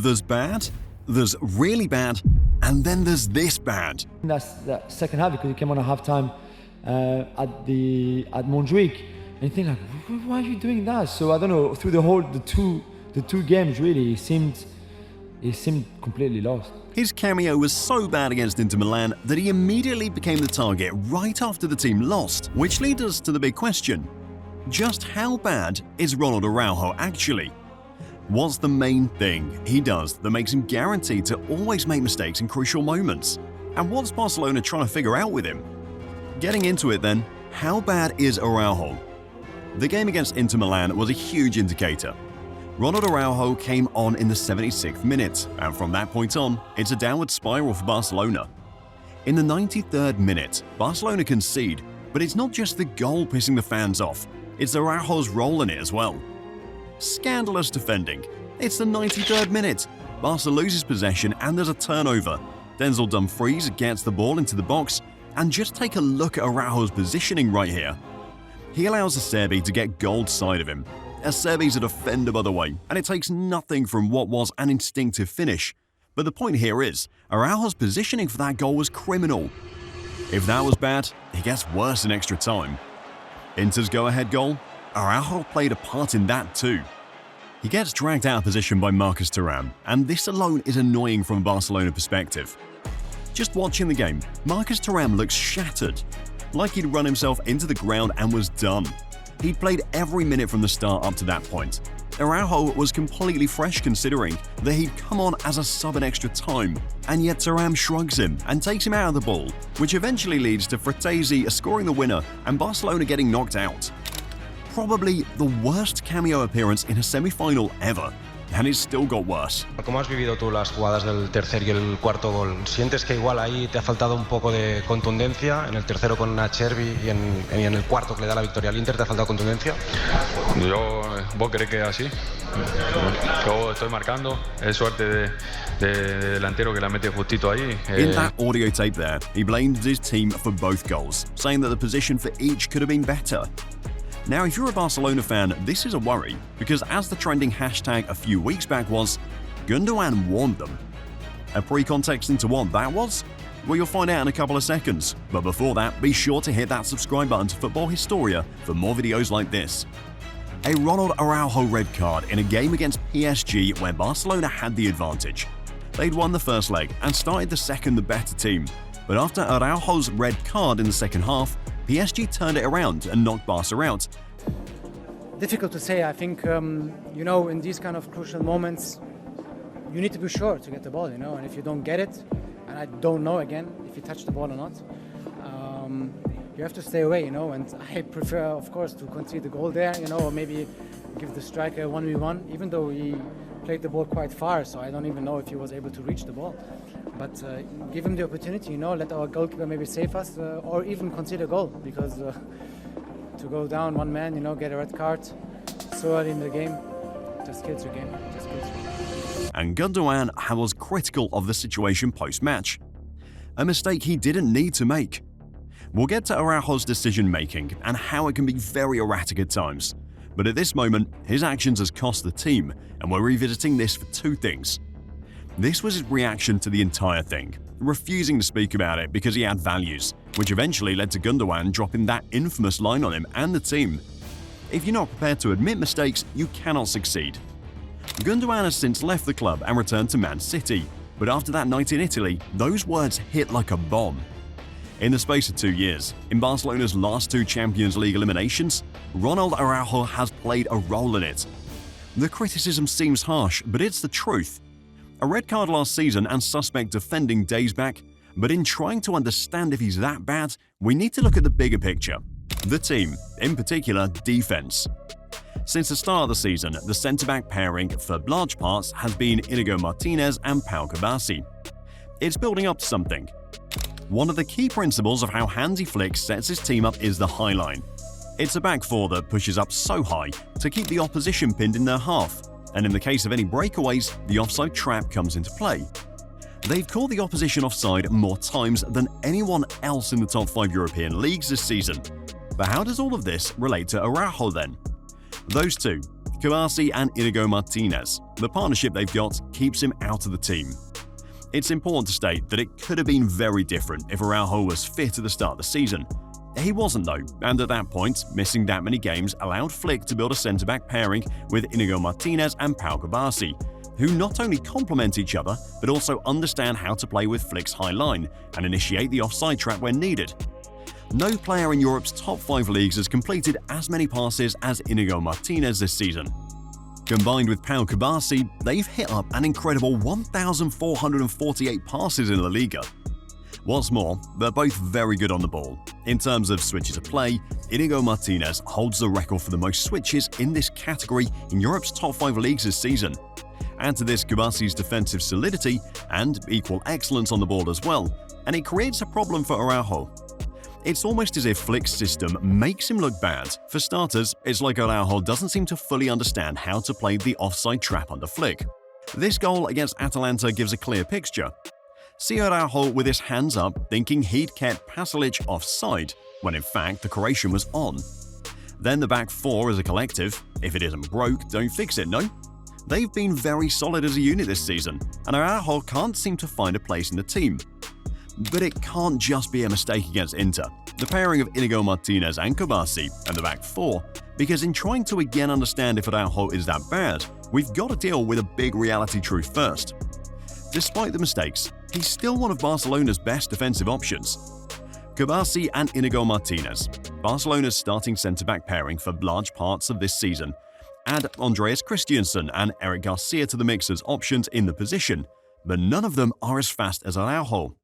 There's bad, there's really bad, and then there's this bad. That's that second half, because he came on a half-time at Montjuic, and you think like, why are you doing that? So I don't know, through the two games really, he seemed completely lost. His cameo was so bad against Inter Milan that he immediately became the target right after the team lost, which leads us to the big question. Just how bad is Ronald Araujo actually? What's the main thing he does that makes him guaranteed to always make mistakes in crucial moments? And what's Barcelona trying to figure out with him? Getting into it then, how bad is Araujo? The game against Inter Milan was a huge indicator. Ronald Araujo came on in the 76th minute, and from that point on, it's a downward spiral for Barcelona. In the 93rd minute, Barcelona concede, but it's not just the goal pissing the fans off, it's Araujo's role in it as well. Scandalous defending. It's the 93rd minute. Barca loses possession and there's a turnover. Denzel Dumfries gets the ball into the box, and just take a look at Araujo's positioning right here. He allows Acerbi to get gold side of him. Acerbi's a defender, by the way, and it takes nothing from what was an instinctive finish. But the point here is, Araujo's positioning for that goal was criminal. If that was bad, it gets worse in extra time. Inter's go-ahead goal? Araujo played a part in that too. He gets dragged out of position by Marcus Thuram, and this alone is annoying from a Barcelona perspective. Just watching the game, Marcus Thuram looks shattered, like he'd run himself into the ground and was done. He'd played every minute from the start up to that point. Araujo was completely fresh considering that he'd come on as a sub in extra time, and yet Thuram shrugs him and takes him out of the ball, which eventually leads to Fratesi scoring the winner and Barcelona getting knocked out. Probably the worst cameo appearance in a semi-final ever, and it still got worse. ¿Cómo has vivido tú las jugadas del tercer y el cuarto gol? ¿Sientes que igual ahí te ha faltado un poco de contundencia? En el tercero con Acerbi y en el cuarto que le da la victoria al Inter, ¿te ha faltado contundencia? ¿Vos crees que es así? Yo estoy marcando, es suerte de delantero que la mete justito ahí. In that audio tape there, he blamed his team for both goals, saying that the position for each could have been better. Now, if you're a Barcelona fan, this is a worry, because as the trending hashtag a few weeks back was, Gundogan warned them. A pre-context into what that was? Well, you'll find out in a couple of seconds. But before that, be sure to hit that subscribe button to Futbol Historia for more videos like this. A Ronald Araujo red card in a game against PSG where Barcelona had the advantage. They'd won the first leg and started the second the better team. But after Araujo's red card in the second half, PSG turned it around and knocked Barca out. Difficult to say. I think, in these kind of crucial moments, you need to be sure to get the ball, and if you don't get it, and I don't know again if you touch the ball or not, you have to stay away, and I prefer, of course, to concede the goal there, or maybe give the striker a 1v1, even though he played the ball quite far, so I don't even know if he was able to reach the ball. But give him the opportunity, let our goalkeeper maybe save us, or even concede a goal, because to go down one man, get a red card so early in the game, just kills your game, just kills you. And Gundogan was critical of the situation post-match. A mistake he didn't need to make. We'll get to Araujo's decision-making and how it can be very erratic at times. But at this moment, his actions has cost the team, and we're revisiting this for two things. This was his reaction to the entire thing, refusing to speak about it because he had values, which eventually led to Gundogan dropping that infamous line on him and the team. If you're not prepared to admit mistakes, you cannot succeed. Gundogan has since left the club and returned to Man City, but after that night in Italy, those words hit like a bomb. In the space of 2 years, in Barcelona's last two Champions League eliminations, Ronald Araujo has played a role in it. The criticism seems harsh, but it's the truth. A red card last season and suspect defending days back, but in trying to understand if he's that bad, we need to look at the bigger picture. The team, in particular defense. Since the start of the season, the centre-back pairing for large parts has been Inigo Martinez and Pau Kubasi. It's building up to something. One of the key principles of how Hansi Flick sets his team up is the high line. It's a back four that pushes up so high to keep the opposition pinned in their half, and in the case of any breakaways, the offside trap comes into play. They've called the opposition offside more times than anyone else in the top 5 European leagues this season. But how does all of this relate to Araujo then? Those two, Kouassi and Inigo Martinez. The partnership they've got keeps him out of the team. It's important to state that it could have been very different if Araujo was fit at the start of the season. He wasn't though, and at that point, missing that many games allowed Flick to build a centre-back pairing with Inigo Martinez and Pau Kouassi, who not only complement each other, but also understand how to play with Flick's high line and initiate the offside trap when needed. No player in Europe's top 5 leagues has completed as many passes as Inigo Martinez this season. Combined with Pau Kouassi, they've hit up an incredible 1,448 passes in La Liga. What's more, they're both very good on the ball. In terms of switches of play, Inigo Martinez holds the record for the most switches in this category in Europe's top 5 leagues this season. Add to this Kouassi's defensive solidity and equal excellence on the ball as well, and it creates a problem for Araujo. It's almost as if Flick's system makes him look bad. For starters, it's like Araujo doesn't seem to fully understand how to play the offside trap under Flick. This goal against Atalanta gives a clear picture. See Araujo with his hands up, thinking he'd kept Pasalic offside, when in fact the Croatian was on. Then the back four as a collective. If it isn't broke, don't fix it, no? They've been very solid as a unit this season, and Araujo can't seem to find a place in the team. But it can't just be a mistake against Inter, the pairing of Inigo Martinez and Kouassi and the back four, because in trying to again understand if Araujo is that bad, we've got to deal with a big reality truth first. Despite the mistakes, he's still one of Barcelona's best defensive options. Kouassi and Inigo Martinez, Barcelona's starting centre-back pairing for large parts of this season, add Andreas Christensen and Eric Garcia to the mix as options in the position, but none of them are as fast as Araujo.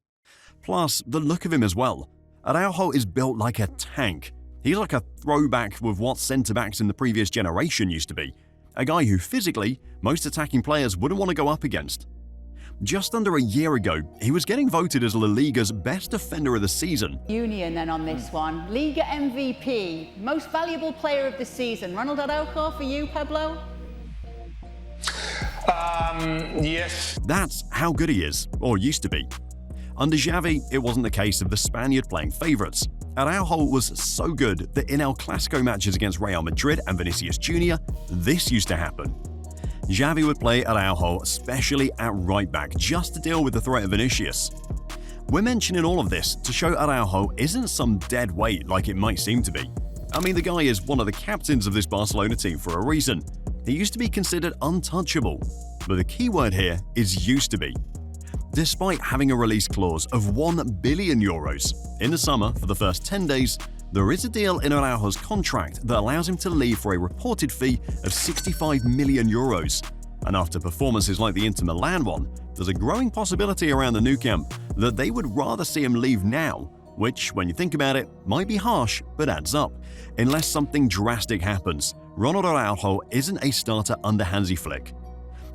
Plus, the look of him as well. Araujo is built like a tank. He's like a throwback with what centre-backs in the previous generation used to be. A guy who physically, most attacking players wouldn't want to go up against. Just under a year ago, he was getting voted as La Liga's best defender of the season. Union then on this one. Liga MVP, most valuable player of the season. Ronald Araujo for you, Pablo? Yes. That's how good he is, or used to be. Under Xavi, it wasn't the case of the Spaniard playing favourites. Araujo was so good that in El Clasico matches against Real Madrid and Vinicius Jr., this used to happen. Xavi would play Araujo especially at right back just to deal with the threat of Vinicius. We're mentioning all of this to show Araujo isn't some dead weight like it might seem to be. I mean, the guy is one of the captains of this Barcelona team for a reason. He used to be considered untouchable, but the key word here is used to be. Despite having a release clause of €1 billion, in the summer, for the first 10 days, there is a deal in Araujo's contract that allows him to leave for a reported fee of €65 million. And after performances like the Inter Milan one, there's a growing possibility around the Nou Camp that they would rather see him leave now, which, when you think about it, might be harsh but adds up. Unless something drastic happens, Ronald Araujo isn't a starter under Hansi Flick.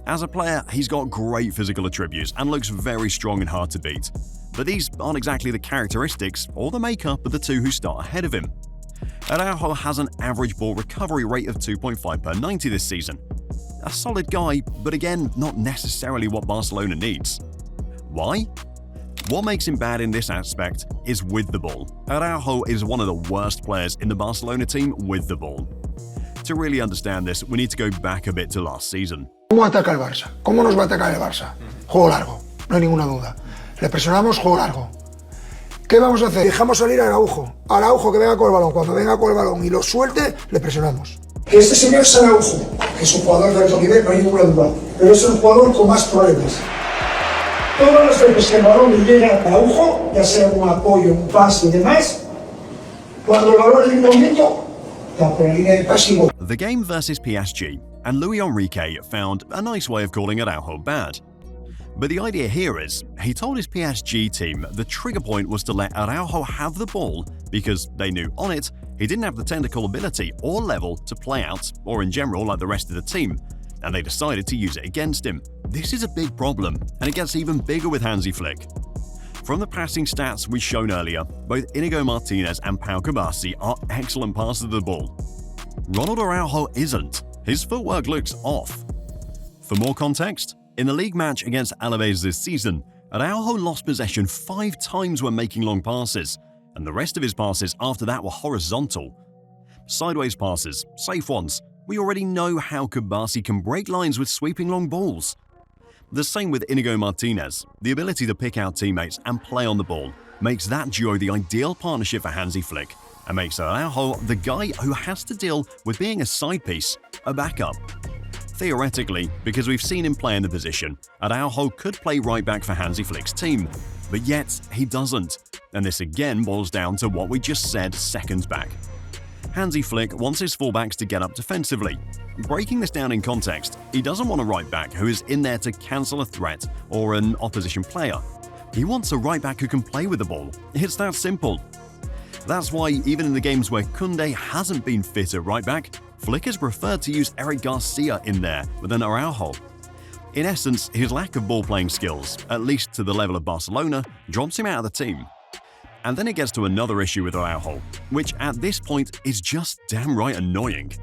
As a player, he's got great physical attributes and looks very strong and hard to beat. But these aren't exactly the characteristics or the makeup of the two who start ahead of him. Araujo has an average ball recovery rate of 2.5 per 90 this season. A solid guy, but again, not necessarily what Barcelona needs. Why? What makes him bad in this aspect is with the ball. Araujo is one of the worst players in the Barcelona team with the ball. To really understand this, we need to go back a bit to last season. ¿Cómo ataca el Barça? ¿Cómo nos va a atacar el Barça? Juego largo, no hay ninguna duda. Le presionamos, juego largo. ¿Qué vamos a hacer? Dejamos salir a Araujo. Araujo que venga con el balón. Cuando venga con el balón y lo suelte, le presionamos. Este señor es Araujo, que es un jugador de alto nivel, no hay ninguna duda. Pero es el jugador con más problemas. Todas las veces que el balón le llega a Araujo, ya sea un apoyo, un pase y demás, cuando el balón es en movimiento, tapa la línea de pase y gol. The game versus PSG, and Luis Enrique found a nice way of calling Araujo bad. But the idea here is, he told his PSG team the trigger point was to let Araujo have the ball because they knew on it he didn't have the technical ability or level to play out, or in general like the rest of the team, and they decided to use it against him. This is a big problem, and it gets even bigger with Hansi Flick. From the passing stats we've shown earlier, both Inigo Martinez and Pau Kouassi are excellent passers of the ball. Ronald Araujo isn't. His footwork looks off. For more context, in the league match against Alaves this season, Araujo lost possession 5 times when making long passes, and the rest of his passes after that were horizontal. Sideways passes, safe ones, We already know how Barca can break lines with sweeping long balls. The same with Inigo Martinez. The ability to pick out teammates and play on the ball makes that duo the ideal partnership for Hansi Flick, and makes Araujo the guy who has to deal with being a side piece, a backup. Theoretically, because we've seen him play in the position, Araujo could play right back for Hansi Flick's team, but yet he doesn't, and this again boils down to what we just said seconds back. Hansi Flick wants his fullbacks to get up defensively. Breaking this down in context, he doesn't want a right back who is in there to cancel a threat or an opposition player. He wants a right back who can play with the ball. It's that simple. That's why even in the games where Koundé hasn't been fit at right back, Flick has preferred to use Eric Garcia in there with an Araujo. In essence, his lack of ball-playing skills, at least to the level of Barcelona, drops him out of the team. And then it gets to another issue with Araujo, which at this point is just damn right annoying.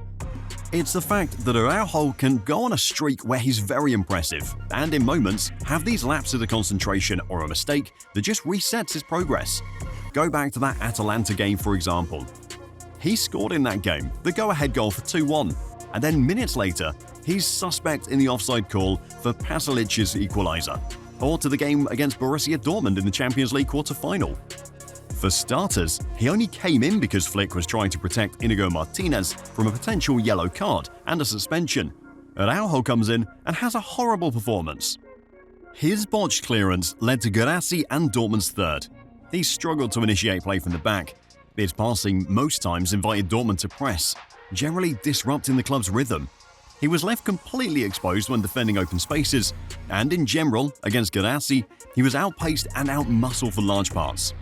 It's the fact that Araujo can go on a streak where he's very impressive, and in moments have these lapses of concentration or a mistake that just resets his progress. Go back to that Atalanta game, for example. He scored in that game, the go-ahead goal for 2-1, and then minutes later, he's suspect in the offside call for Pasalic's equaliser, or to the game against Borussia Dortmund in the Champions League quarter-final. For starters, he only came in because Flick was trying to protect Inigo Martinez from a potential yellow card and a suspension. Araujo comes in and has a horrible performance. His botched clearance led to Guirassy and Dortmund's third. He struggled to initiate play from the back. His passing most times invited Dortmund to press, generally disrupting the club's rhythm. He was left completely exposed when defending open spaces, and in general, against Guirassy, he was outpaced and outmuscled for large parts.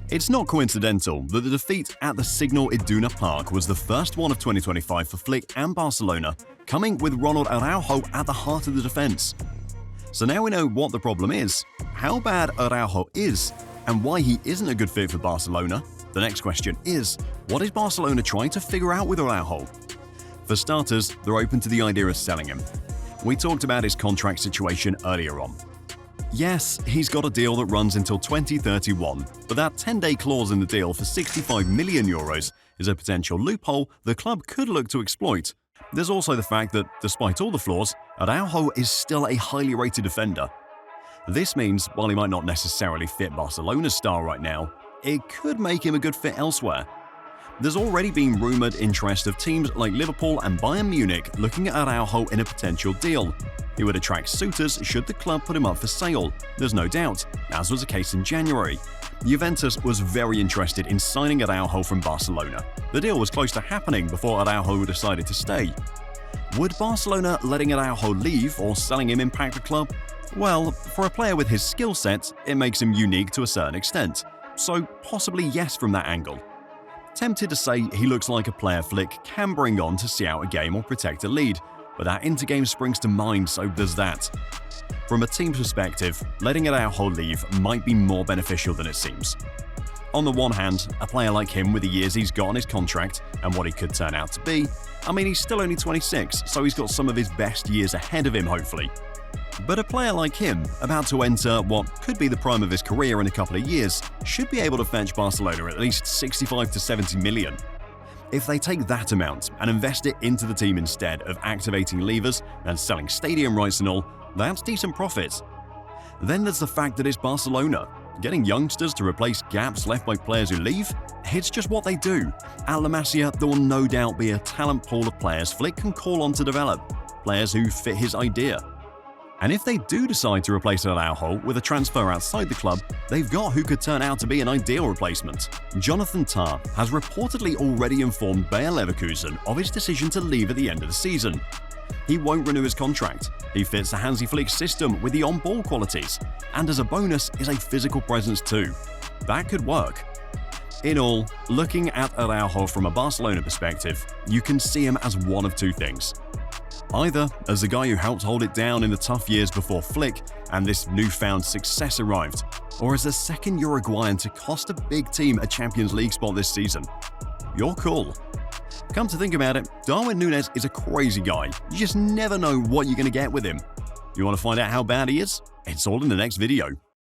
It's not coincidental that the defeat at the Signal Iduna Park was the first one of 2025 for Flick and Barcelona, coming with Ronald Araujo at the heart of the defense. So now we know what the problem is, how bad Araujo is, and why he isn't a good fit for Barcelona. The next question is, what is Barcelona trying to figure out with Araujo? For starters, they're open to the idea of selling him. We talked about his contract situation earlier on. Yes, he's got a deal that runs until 2031, but that 10-day clause in the deal for €65 million is a potential loophole the club could look to exploit. There's also the fact that, despite all the flaws, Araujo is still a highly rated defender. This means, while he might not necessarily fit Barcelona's style right now, it could make him a good fit elsewhere. There's already been rumoured interest of teams like Liverpool and Bayern Munich looking at Araujo in a potential deal. He would attract suitors should the club put him up for sale, there's no doubt, as was the case in January. Juventus was very interested in signing Araujo from Barcelona. The deal was close to happening before Araujo decided to stay. Would Barcelona letting Araujo leave or selling him impact the club? Well, for a player with his skill set, it makes him unique to a certain extent, so possibly yes from that angle. Tempted to say he looks like a player Flick can bring on to see out a game or protect a lead, but that intergame springs to mind, so does that. From a team perspective, letting Araujo leave might be more beneficial than it seems. On the one hand, a player like him with the years he's got on his contract and what he could turn out to be, I mean, he's still only 26, so he's got some of his best years ahead of him, hopefully. But a player like him, about to enter what could be the prime of his career in a couple of years, should be able to fetch Barcelona at least 65 to 70 million. If they take that amount and invest it into the team instead of activating levers and selling stadium rights and all, that's decent profit. Then there's the fact that it's Barcelona. Getting youngsters to replace gaps left by players who leave? It's just what they do. At La Masia, there will no doubt be a talent pool of players Flick can call on to develop, players who fit his idea. And if they do decide to replace Araujo with a transfer outside the club, they've got who could turn out to be an ideal replacement. Jonathan Tah has reportedly already informed Bayer Leverkusen of his decision to leave at the end of the season. He won't renew his contract. He fits the Hansi Flick system with the on-ball qualities, and as a bonus is a physical presence too. That could work. In all, looking at Araujo from a Barcelona perspective, you can see him as one of two things. Either as the guy who helped hold it down in the tough years before Flick and this newfound success arrived, or as the second Uruguayan to cost a big team a Champions League spot this season. Your call. Come to think about it, Darwin Núñez is a crazy guy. You just never know what you're going to get with him. You want to find out how bad he is? It's all in the next video.